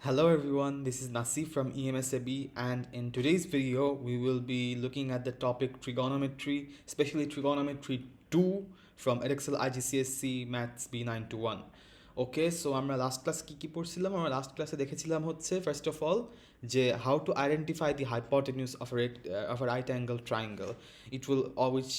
Hello everyone, this is Nasseef from EMSAB, and in today's video we will be looking at the topic trigonometry, especially trigonometry 2 from Edexcel IGCSE Maths B9 to 1. Okay, so আমরা last class কী পড়ছিলাম? আমরা last ক্লাসে দেখেছিলাম হচ্ছে first of all যে how to identify the hypotenuse of a right angle triangle. It will always,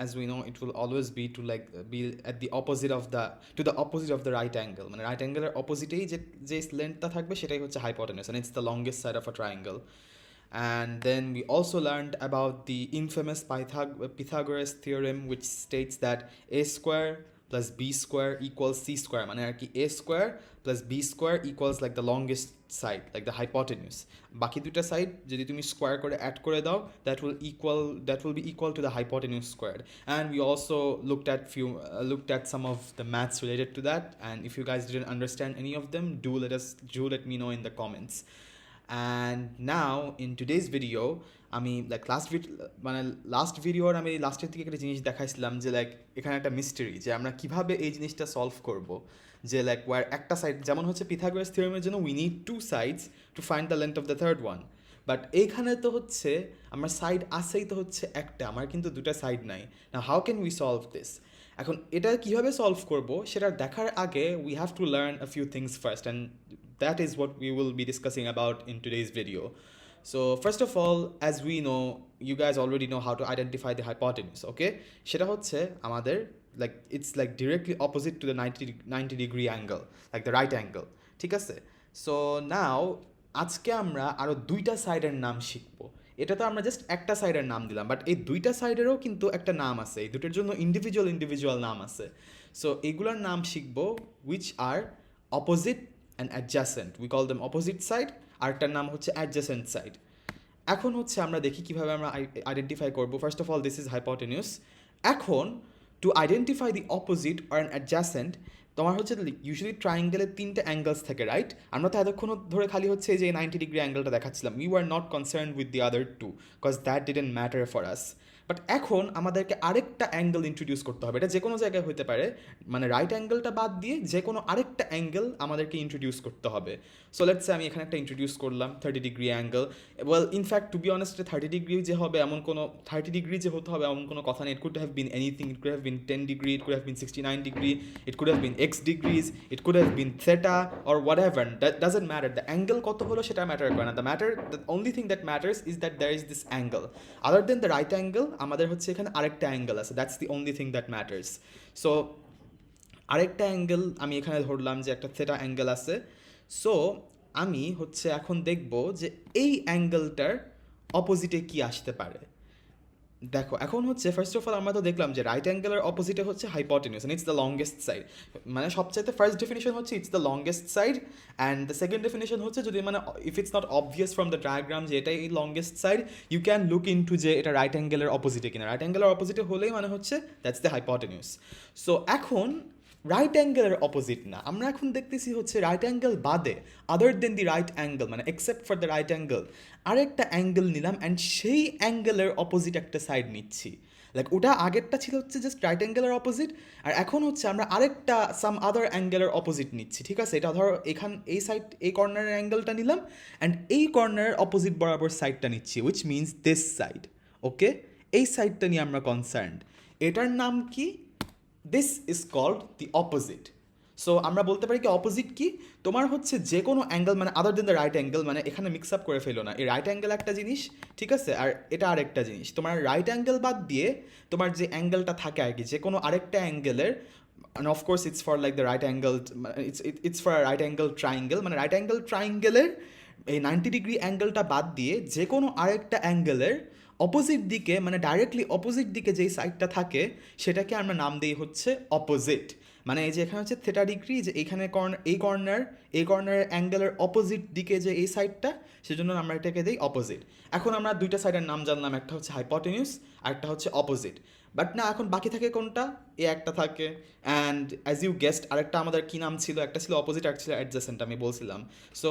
as we know, it will always be to like be at the opposite of the opposite of the right angle. মানে right অ্যাঙ্গেলের অপোজিটেই যে লেন্থটা থাকবে সেটাই হচ্ছে হাইপোটেনিউস, and it's the longest side of a triangle. And then we also learned about the infamous Pythagoras theorem, which states that a square plus b square equals c square. মানে আর কি a square plus b square equals like the longest side, like the hypotenuse. বাকি দুটো side যদি তুমি square করে add করে দাও, that will be equal to the hypotenuse squared. And we also looked at some of the maths related to that, and if you guys didn't understand any of them, do let me know in the comments. And now in today's video আমি like last ভিডিওর আমি লাস্টের দিকে একটা জিনিস দেখাইছিলাম যে like এখানে একটা মিস্টেরি, যে আমরা কিভাবে এই জিনিসটা সলভ করব, যে লাইক ওয়ার একটা সাইড যেমন হচ্ছে পিথাগোরাস থিওরেমের জন্য we need to sides to find the length of the third one, but এইখানে তো হচ্ছে আমার সাইড আসেই তো হচ্ছে একটা, আমার কিন্তু দুটা সাইড নাই। না, how can we solve this? এখন এটা কীভাবে সলভ করব সেটা দেখার আগে we have to learn a few things first, and that is what we will be discussing about in today's video. So first of all, as we know, you guys already know how to identify the hypotenuse, okay? সেটা হচ্ছে আমাদের like it's like directly opposite to the 90 degree angle, like the right angle, ঠিক আছে? So now আজকে আমরা আরো দুইটা সাইডের নাম শিখবো। এটা তো আমরা জাস্ট একটা সাইডের নাম দিলাম, বাট এই দুইটা সাইডেরও কিন্তু একটা নাম আছে, এই দুটোর জন্য ইন্ডিভিজুয়াল নাম আছে। সো এইগুলোর নাম শিখবো, which are opposite and adjacent. We call them opposite side, আরেকটার নাম হচ্ছে adjacent side. এখন হচ্ছে আমরা দেখি কিভাবে আমরা আইডেন্টিফাই করব। First of all, this is hypotenuse. এখন to identify the opposite or an adjacent, তোমার হচ্ছে ইউজুয়ালি ট্রায়াঙ্গেলের তিনটে অ্যাঙ্গেলস থাকে, রাইট? আমরা তো এতক্ষণ ধরে খালি হচ্ছে যে 90 ডিগ্রি অ্যাঙ্গেলটা দেখাচ্ছিলাম। We are not concern with the other two because that didn't matter for us. But এখন আমাদেরকে আরেকটা অ্যাঙ্গেল ইন্ট্রোডিউস করতে হবে। এটা যে কোনো জায়গায় হতে পারে, মানে রাইট অ্যাঙ্গেলটা বাদ দিয়ে যে কোনো আরেকটা অ্যাঙ্গেল আমাদেরকে ইন্ট্রোডিউস করতে হবে। সো লেটস সে আমি এখানে একটা ইন্ট্রোডিউস করলাম 30 degree angle. Well in fact to be honest, 30 degree যে হবে এমন কোনো 30 ডিগ্রি যে হতে হবে এমন কোনো কথা নেই। It could have been anything, it could have been 10 degree, it could have been 69 degree, it could have been x degrees, it could have been theta or whatever, that doesn't matter. The angle কত হলো সেটা matter করে না। The only thing that matters is that there is this angle. Other than the right angle আমাদের হচ্ছে এখানে আরেকটা angle আছে, that's the only thing that matters. So আরেকটা অ্যাঙ্গেল আমি এখানে ধরলাম যে একটা থেটা অ্যাঙ্গেল আছে। সো আমি হচ্ছে এখন দেখব যে এই অ্যাঙ্গেলটার অপোজিটে কি আসতে পারে। দেখো, এখন হচ্ছে ফার্স্ট অফ অল আমরা তো দেখলাম যে রাইট অ্যাঙ্গেলের অপোজিটে হচ্ছে hypotenuse, and it's the longest side. মানে সবচাইতে ফার্স্ট ডেফিনেশন হচ্ছে it's the longest side, and the second definition হচ্ছে যদি মানে if it's not obvious from the diagram যে এটাই longest side, you can look into যে এটা রাইট অ্যাঙ্গেলের অপোজিটে কিনা। রাইট অ্যাঙ্গেলের অপোজিটে হলেই মানে হচ্ছে দ্যাটস দ্য হাইপোটেনিউস। সো এখন রাইট অ্যাঙ্গেলের অপোজিট না, আমরা এখন দেখতেছি হচ্ছে রাইট অ্যাঙ্গেল বাদে, আদার দেন দি রাইট অ্যাঙ্গেল, মানে except for the right angle আরেকটা অ্যাঙ্গেল নিলাম, অ্যান্ড সেই অ্যাঙ্গেলের অপোজিট একটা সাইড নিচ্ছি। লাইক ওটা আগেরটা ছিল হচ্ছে জাস্ট রাইট অ্যাঙ্গেলের অপোজিট, আর এখন হচ্ছে আমরা আরেকটা সাম আদার অ্যাঙ্গেলের অপোজিট নিচ্ছি, ঠিক আছে? এটা ধরো এই সাইড, এই কর্নারের অ্যাঙ্গেলটা নিলাম, অ্যান্ড এই কর্নারের অপোজিট বরাবর সাইডটা নিচ্ছি, which means this side. Okay, এই সাইডটা নিয়ে আমরা কনসার্নড। এটার নাম কি? This is called the opposite. So আমরা বলতে পারি কি অপোজিট কি? তোমার হচ্ছে যে কোনো অ্যাঙ্গেল, মানে আদার দেন দ্য রাইট অ্যাঙ্গেল, মানে এখানে মিক্স আপ করে ফেলো না। এই রাইট অ্যাঙ্গেল একটা জিনিস, ঠিক আছে, আর এটা আরেকটা জিনিস। তোমার রাইট অ্যাঙ্গেল বাদ দিয়ে তোমার যে অ্যাঙ্গেলটা থাকে আর কি, যে কোনো আরেকটা অ্যাঙ্গেলের, and of course it's for like the right angle, it's for a right angle triangle, মানে রাইট অ্যাঙ্গেল ট্রায়াঙ্গেলের এই 90 ডিগ্রি অ্যাঙ্গেলটা বাদ দিয়ে যে কোনো আরেকটা অ্যাঙ্গেলের অপোজিট দিকে, মানে ডাইরেক্টলি অপোজিট দিকে যেই সাইডটা থাকে সেটাকে আমরা নাম দিই হচ্ছে অপোজিট। মানে এই যে এখানে হচ্ছে থেটা ডিগ্রি, যে এইখানে এই কর্নারের অ্যাঙ্গেলের অপোজিট দিকে যে এই সাইডটা, সেজন্য আমরা এটাকে দিই অপোজিট। এখন আমরা দুইটা সাইডের নাম জানলাম, একটা হচ্ছে হাইপোটেনিউস আর একটা হচ্ছে অপোজিট। বাট না, এখন বাকি থাকে কোনটা? এ একটা থাকে, অ্যান্ড অ্যাজ ইউ গেস্ট আরেকটা আমাদের কী নাম ছিল? একটা ছিল অপোজিট, একটা ছিল অ্যাডজাসেন্ট, আমি বলছিলাম। সো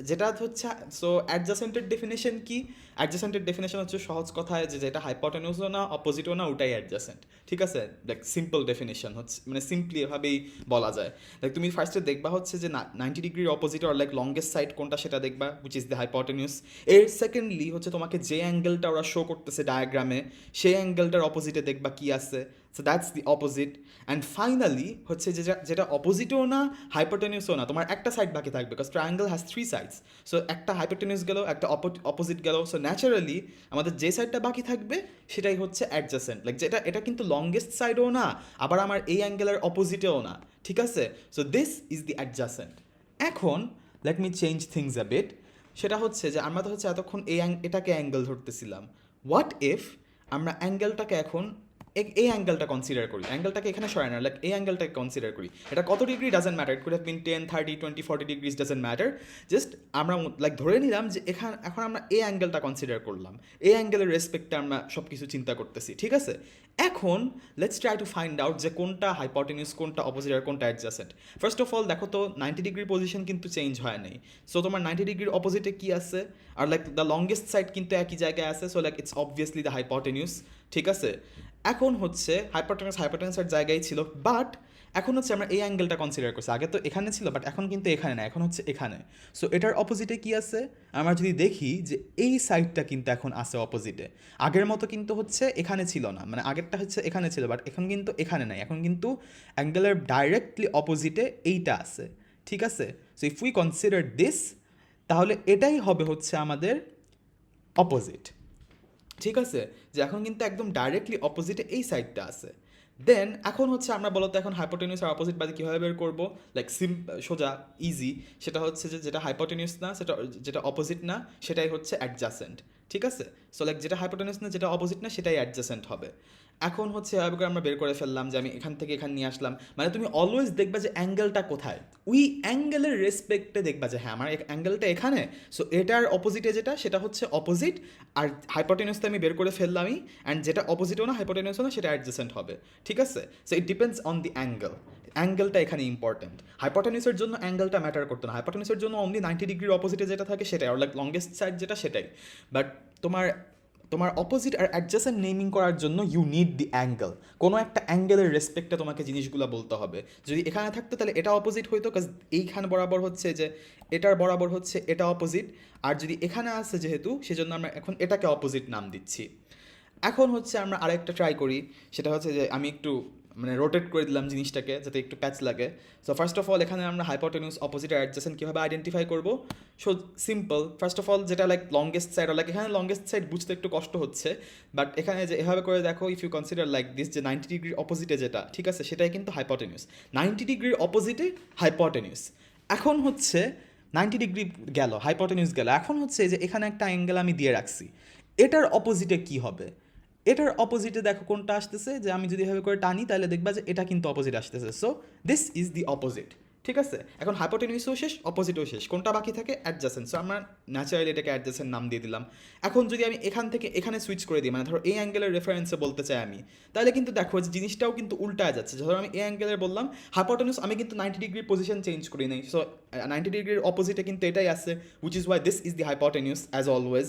যেটা হচ্ছে, সো অ্যাডজাসেন্টের ডেফিনেশন কি? অ্যাডজাসেন্টের ডেফিনেশন হচ্ছে সহজ কথায় যে যেটা হাইপোটেনিউসও না অপোজিটও না ওটাই অ্যাডজাসেন্ট, ঠিক আছে? লাইক সিম্পল ডেফিনেশন হচ্ছে, মানে সিম্পলি এভাবেই বলা যায়। লাইক তুমি ফার্স্টে দেখবা হচ্ছে যে 90 ডিগ্রির অপোজিট আর লাইক লংগেস্ট সাইড কোনটা সেটা দেখবা, উইচ ইজ দ্য হাইপোটেনিউস। এর সেকেন্ডলি হচ্ছে তোমাকে যে অ্যাঙ্গেলটা ওরা শো করতেছে ডায়াগ্রামে, সেই অ্যাঙ্গেলটার অপোজিটে দেখবা কি আছে, so that's the opposite. And finally হচ্ছে যে যেটা অপোজিটও না হাইপোটেনিউসও না, তোমার একটা সাইড বাকি থাকবে, because triangle has 3 sides. So একটা হাইপোটেনিউস গেল, একটা অপোজিট গেল, সো ন্যাচারালি আমাদের যে সাইডটা বাকি থাকবে সেটাই হচ্ছে অ্যাডজাসেন্ট। লাইক এটা কিন্তু লংগেস্ট সাইডও না, আবার আমার এই অ্যাঙ্গেলের অপোজিটেও না, ঠিক আছে? So this is the adjacent. এখন let me change things a bit. সেটা হচ্ছে যে আমরা তো হচ্ছে এতক্ষণ এটাকে অ্যাঙ্গেল ধরতেছিলাম। হোয়াট ইফ আমরা অ্যাঙ্গেলটাকে এখন এই অ্যাঙ্গেলটা কনসিডার করি, অ্যাঙ্গেলটাকে এখানে সরাই না, লাইক এই অ্যাঙ্গেলটাকে কনসিডার করি। এটা কত degree doesn't matter, it could have been 10, 30, 20, 40 degrees, doesn't matter. Just আমরা লাইক ধরে নিলাম যে এখন আমরা এই অ্যাঙ্গেলটা কনসিডার করলাম, এই অ্যাঙ্গেলের রেসপেক্টে আমরা সব কিছু চিন্তা করতেছি, ঠিক আছে? এখন let's try to find out যে কোনটা হাইপোটেনিউস, কোনটা অপোজিট আর কোনটা অ্যাডজাসেন্ট। ফার্স্ট অফ অল দেখো তো 90 ডিগ্রির পজিশন কিন্তু চেঞ্জ হয় নাই। সো তোমার 90 ডিগ্রির অপোজিটে কি আছে, আর লাইক দ্য লংগেস্ট সাইড কিন্তু একই জায়গায় আছে, so like it's obviously the hypotenuse, ঠিক আছে? এখন হচ্ছে হাইপোটেনিউসের জায়গায় ছিল, বাট এখন হচ্ছে আমরা এই অ্যাঙ্গেলটা কনসিডার করছি। আগে তো এখানে ছিল, বাট এখন কিন্তু এখানে না, এখন হচ্ছে এখানে। সো এটার অপোজিটে কি আছে? আমরা যদি দেখি যে এই সাইডটা কিন্তু এখন আছে অপোজিটে, আগের মতো কিন্তু হচ্ছে এখানে ছিল না, মানে আগেরটা হচ্ছে এখানে ছিল, বাট এখন কিন্তু এখানে নাই, এখন কিন্তু অ্যাঙ্গেলের ডাইরেক্টলি অপোজিটে এইটা আছে, ঠিক আছে? So if we consider this, তাহলে এটাই হবে হচ্ছে আমাদের অপোজিট, ঠিক আছে? যে এখন কিন্তু একদম ডাইরেক্টলি অপোজিটে এই সাইডটা আছে। দেন এখন হচ্ছে আমরা বলতো এখন হাইপোটেনিউস আর অপোজিট বাদে কীভাবে বের করবো? লাইক সোজা ইজি। সেটা হচ্ছে যে যেটা হাইপোটেনিউস না, যেটা অপোজিট না, সেটাই হচ্ছে অ্যাডজাসেন্ট, ঠিক আছে? সো লাইক যেটা হাইপোটেনিউস না, যেটা অপোজিট না, সেটাই অ্যাডজাসেন্ট হবে। এখন হচ্ছে এভাবে করে আমরা বের করে ফেললাম যে আমি এখান থেকে এখানে নিয়ে আসলাম। মানে তুমি অলওয়েজ দেখবা যে অ্যাঙ্গেলটা কোথায়, ওই অ্যাঙ্গেলের রেসপেক্টে দেখবা যে হ্যাঁ আমার অ্যাঙ্গেলটা এখানে, সো এটার অপোজিটে যেটা সেটা হচ্ছে অপোজিট, আর হাইপোটেনিউসটা আমি বের করে ফেললামই, অ্যান্ড যেটা অপোজিটও না হাইপোটেনিউসও না সেটা অ্যাডজাসেন্ট হবে, ঠিক আছে? So it depends on the angle. অ্যাঙ্গেলটা এখানে ইম্পর্টেন্ট। হাইপোটেনিউসের জন্য অ্যাঙ্গেলটা ম্যাটার করতো না, হাইপোটেনিউসের জন্য অনলি 90 ডিগ্রির অপোজিটে যেটা থাকে সেটাই, আর লাইক লংগেস্ট সাইড যেটা সেটাই। বাট তোমার তোমার অপোজিট আর অ্যাডজাসেন্ট নেমিং করার জন্য ইউ নিড দি অ্যাঙ্গেল। কোনো একটা অ্যাঙ্গেলের রেসপেক্টে তোমাকে জিনিসগুলো বলতে হবে। যদি এখানে থাকতো তাহলে এটা অপোজিট হইতো, কাজ এইখানে বরাবর হচ্ছে যে এটার বরাবর হচ্ছে এটা অপোজিট, আর যদি এখানে আসে যেহেতু সেজন্য আমরা এখন এটাকে অপোজিট নাম দিচ্ছি। এখন হচ্ছে আমরা আরেকটা ট্রাই করি, সেটা হচ্ছে যে আমি একটু মানে রোটেট করে দিলাম জিনিসটাকে যাতে একটু প্যাচ লাগে। সো ফার্স্ট অফ অল এখানে আমরা হাইপোটেনিউস অপোজিট আর অ্যাডজাসেন্ট কীভাবে আইডেন্টিফাই করবো? So simple. First of all যেটা লাইক লংগেস্ট সাইড, লাইক এখানে লংগেস্ট সাইড বুঝতে একটু কষ্ট হচ্ছে, বাট এখানে যে এভাবে করে দেখো, if you consider like this, যে 90 ডিগ্রির অপোজিটে যেটা, ঠিক আছে, সেটাই কিন্তু হাইপোটেনিউস। 90 ডিগ্রির অপোজিটে হাইপোটেনিউস। এখন হচ্ছে 90 ডিগ্রি গেল, হাইপোটেনিউস গেল, এখন হচ্ছে যে এখানে একটা অ্যাঙ্গেল আমি দিয়ে রাখছি, এটার অপোজিটে কি হবে? এটার অপোজিটে দেখো কোনটা আসতেছে, যে আমি যদি এভাবে করে টানি তাহলে দেখবা যে এটা কিন্তু অপোজিট আসতেছে। So this is the opposite, ঠিক আছে? এখন হাইপোটেনিউসও শেষ, অপোজিটও শেষ, কোনটা বাকি থাকে? অ্যাডজাসেন্ট। সো আমরা ন্যাচারালি এটাকে অ্যাডজাসেন্ট নাম দিয়ে দিলাম। এখন যদি আমি এখান থেকে এখানে সুইচ করে দিই, মানে ধরো এই অ্যাঙ্গেলের রেফারেন্সে বলতে চাই আমি, তাহলে কিন্তু দেখো যে জিনিসটাও কিন্তু উল্টায় যাচ্ছে। ধরো আমি এই অ্যাঙ্গেলের বললাম হাইপোটেনিউস, আমি কিন্তু 90 ডিগ্রির পজিশন চেঞ্জ করি নাই, সো 90 ডিগ্রির অপোজিটে কিন্তু এটাই আছে, which is why this is the hypotenuse as always.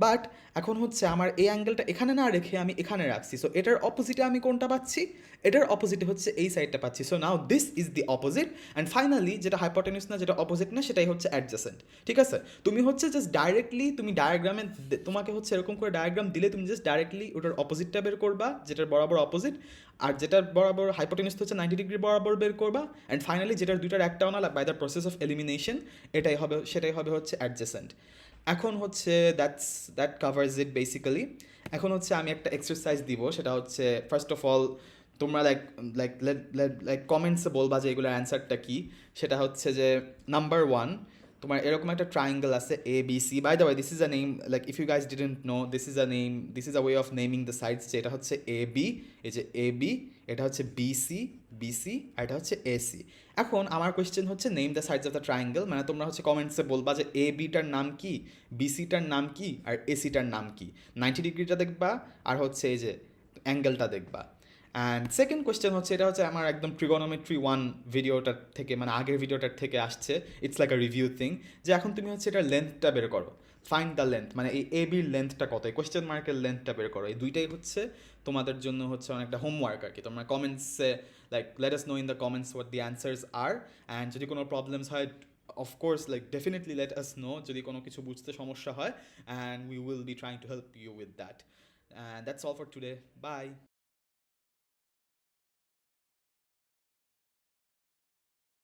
But এখন হচ্ছে আমার এই অ্যাঙ্গেলটা এখানে না রেখে আমি এখানে রাখছি, সো এটার অপোজিটে আমি কোনটা পাচ্ছি? এটার অপোজিটে হচ্ছে এই সাইডটা পাচ্ছি। So now this is the opposite, and finally যেটা হাইপোটেনিউস না, যেটা অপোজিট না, সেটাই হচ্ছে অ্যাডজাসেন্ট, ঠিক আছে? তুমি হচ্ছে জাস্ট ডাইরেক্টলি তুমি ডায়াগ্রামে, তোমাকে হচ্ছে এরকম করে ডায়াগ্রাম দিলে তুমি জাস্ট ডাইরেক্টলি ওটার অপোজিটটা বের করবা, যেটার বরাবর অপোজিট, আর যেটার বরাবর হাইপোটেনিউস হচ্ছে 90 ডিগ্রি বরাবর বের করবা, অ্যান্ড ফাইনালি যেটার দুইটার একটাও না, by the process of elimination সেটাই হবে হচ্ছে অ্যাডজাসেন্ট। এখন হচ্ছে দ্যাট কাভার্স ইট বেসিক্যালি। এখন হচ্ছে আমি একটা এক্সারসাইজ দিব, সেটা হচ্ছে ফার্স্ট অফ অল তোমরা লাইক লাইক লাইক কমেন্টসে বলবা যে এগুলোর অ্যান্সারটা কী। সেটা হচ্ছে যে নাম্বার 1, তোমার এরকম একটা ট্রায়াঙ্গেল আছে A B C. By the way, this is a name, like if you guys didn't know, this is a name, this is a way of naming the sides. যে এটা হচ্ছে এ বি, এই যে A B, এটা হচ্ছে BC, BC, আর এটা হচ্ছে AC. এখন আমার কোয়েশ্চেন হচ্ছে name the sides of the triangle, মানে তোমরা হচ্ছে কমেন্টসে বলবা যে এ বিটার নাম কি, বিসিটার নাম কি, আর এসিটার নাম কি। 90 ডিগ্রিটা দেখবা, আর হচ্ছে এই যে অ্যাঙ্গেলটা দেখবা। অ্যান্ড সেকেন্ড কোয়েশ্চেন হচ্ছে, এটা হচ্ছে আমার একদম ট্রিগোনোমেট্রি 1 ভিডিওটার থেকে, মানে আগের ভিডিওটার থেকে আসছে। It's like a review thing, যে এখন তুমি হচ্ছে এটার লেন্থটা বের করো, ফাইন্ড দ্য লেন্থ, মানে এই এ বির লেন্থটা কত, কোয়েশ্চেন মার্কের লেন্থটা বের করো। এই দুইটাই হচ্ছে তোমাদের জন্য হচ্ছে অনেকটা হোমওয়ার্ক আর কি। তোমরা কমেন্টসে like let us know in the comments what the answers are. And যদি কোনো প্রবলেমস হয়, of course like definitely let us know যদি কোনো কিছু বুঝতে সমস্যা হয়, and we will be trying to help you with that. And that's all for today. Bye.